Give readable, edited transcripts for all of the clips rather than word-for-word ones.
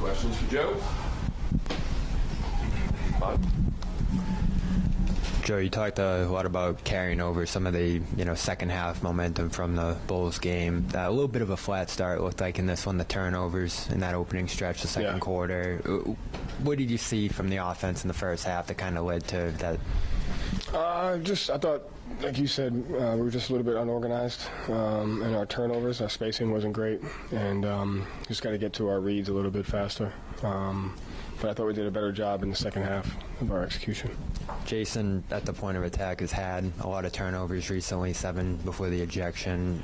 Questions for Joe? Bob? Joe, you talked a lot about carrying over some of the second half momentum from the Bulls game. A little bit of a flat start it looked like in this one, the turnovers in that opening stretch, the second quarter. What did you see from the offense in the first half that kind of led to that? I thought, like you said, we were just a little bit unorganized in our turnovers. Our spacing wasn't great, and just got to get to our reads a little bit faster. But I thought we did a better job in the second half of our execution. Jayson, at the point of attack, has had a lot of turnovers recently, 7 before the ejection.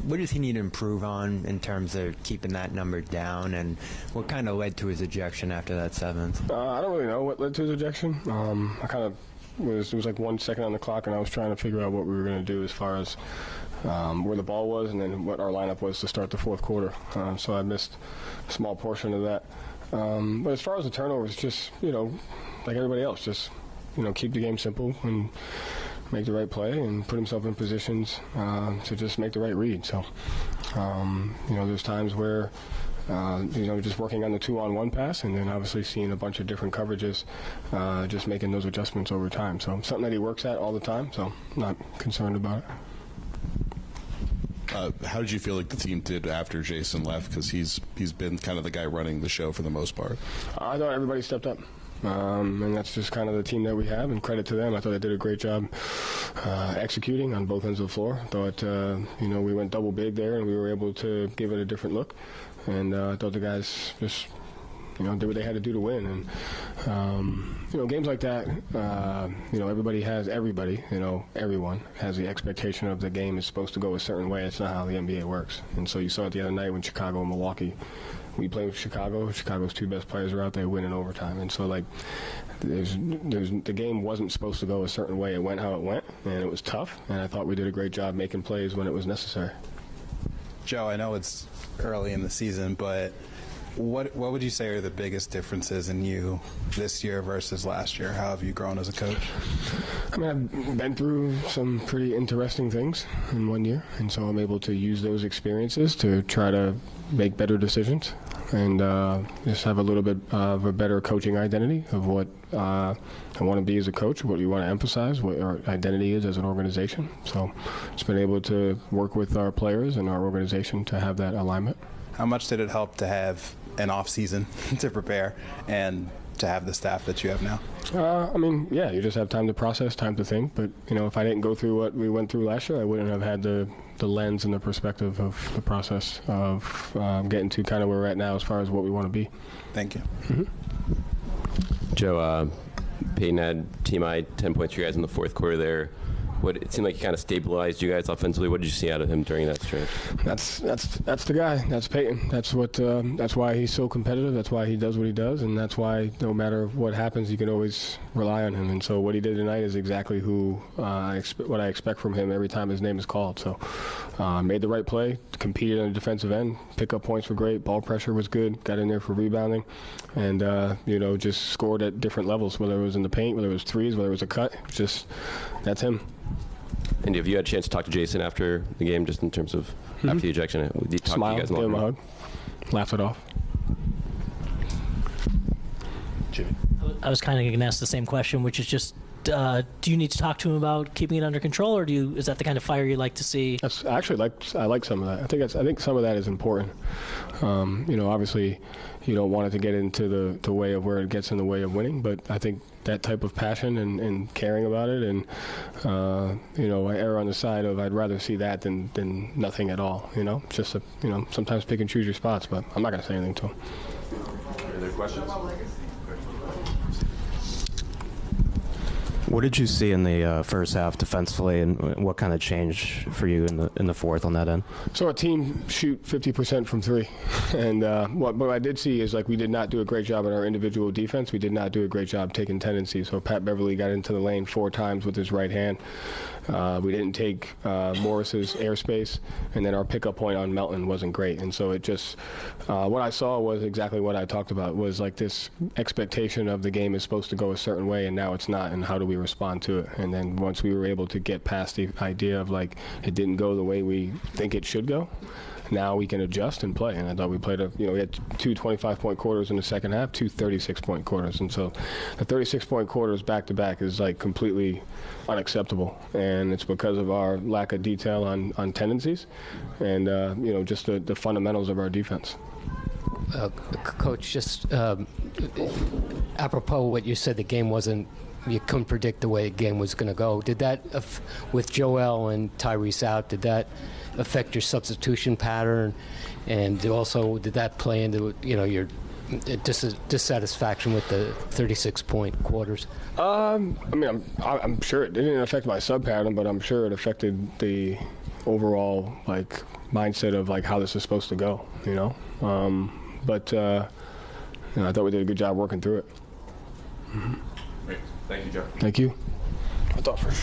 What does he need to improve on in terms of keeping that number down, and what kind of led to his ejection after that 7th? I don't really know what led to his ejection. It was like 1 second on the clock, and I was trying to figure out what we were going to do as far as where the ball was and then what our lineup was to start the fourth quarter. So I missed a small portion of that. But as far as the turnovers, just, like everybody else, just, keep the game simple and make the right play and put himself in positions to just make the right read. So, there's times where, just working on the 2-on-1 pass and then obviously seeing a bunch of different coverages, just making those adjustments over time. So something that he works at all the time, so I'm not concerned about it. How did you feel like the team did after Jayson left? Because he's been kind of the guy running the show for the most part. I thought everybody stepped up. And that's just kind of the team that we have, and credit to them. I thought they did a great job executing on both ends of the floor. I thought, we went double big there, and we were able to give it a different look. And I thought the guys just, did what they had to do to win. And, games like that, everyone has the expectation of the game is supposed to go a certain way. It's not how the NBA works. And so you saw it the other night when Chicago and Milwaukee, we played with Chicago. Chicago's 2 best players are out there winning overtime. And so, the game wasn't supposed to go a certain way. It went how it went, and it was tough. And I thought we did a great job making plays when it was necessary. Joe, I know it's early in the season, but what would you say are the biggest differences in you this year versus last year? How have you grown as a coach? I've been through some pretty interesting things in 1 year, and so I'm able to use those experiences to try to make better decisions and just have a little bit of a better coaching identity of what I want to be as a coach, what we want to emphasize, what our identity is as an organization. So it's been able to work with our players and our organization to have that alignment. How much did it help to have an off-season to prepare and to have the staff that you have now? You just have time to process, time to think. But, if I didn't go through what we went through last year, I wouldn't have had the lens and the perspective of the process of getting to kind of where we're at now as far as what we want to be. Thank you. Mm-hmm. Joe, Payton had team high 10 points for you guys in the fourth quarter there. It seemed like he kind of stabilized you guys offensively. What did you see out of him during that stretch? That's the guy. That's Payton. That's why he's so competitive. That's why he does what he does, and that's why no matter what happens, you can always rely on him. And so what he did tonight is exactly what I expect from him every time his name is called. So made the right play, competed on the defensive end, pick-up points were great, ball pressure was good, got in there for rebounding, and just scored at different levels, whether it was in the paint, whether it was threes, whether it was a cut. That's him. And have you had a chance to talk to Jayson after the game, just in terms of after the ejection? Did you talk Smile, to you guys give him a hug, laugh it off. Jimmy. I was kind of going to ask the same question, which is just, do you need to talk to him about keeping it under control, or is that the kind of fire you like to see? I like some of that. I think some of that is important. Obviously, you don't want it to get into the way of where it gets in the way of winning, but I think that type of passion and caring about it, and I err on the side of I'd rather see that than nothing at all. Just sometimes pick and choose your spots, but I'm not going to say anything to him. Any other questions? What did you see in the first half defensively, and what kind of changed for you in the fourth on that end? So our team shoot 50% from three, and what I did see is we did not do a great job in our individual defense. We did not do a great job taking tendencies. So Pat Beverly got into the lane 4 times with his right hand. We didn't take Morris's airspace, and then our pickup point on Melton wasn't great. And so it just, what I saw was exactly what I talked about, was this expectation of the game is supposed to go a certain way, and now it's not, and how do we respond to it? And then once we were able to get past the idea of it didn't go the way we think it should go, now we can adjust and play. And I thought we played we had two 25-point quarters in the second half, two 36-point quarters. And so the 36-point quarters back-to-back is like completely unacceptable. And it's because of our lack of detail on tendencies and, just the fundamentals of our defense. Coach, just apropos what you said, the game wasn't, you couldn't predict the way the game was going to go. Did that, with Joel and Tyrese out, did that affect your substitution pattern? And also, did that play into, your dissatisfaction with the 36-point quarters? I'm sure it didn't affect my sub pattern, but I'm sure it affected the overall mindset of how this is supposed to go. But I thought we did a good job working through it. Great. Thank you, Joe. Thank you. I thought for sure.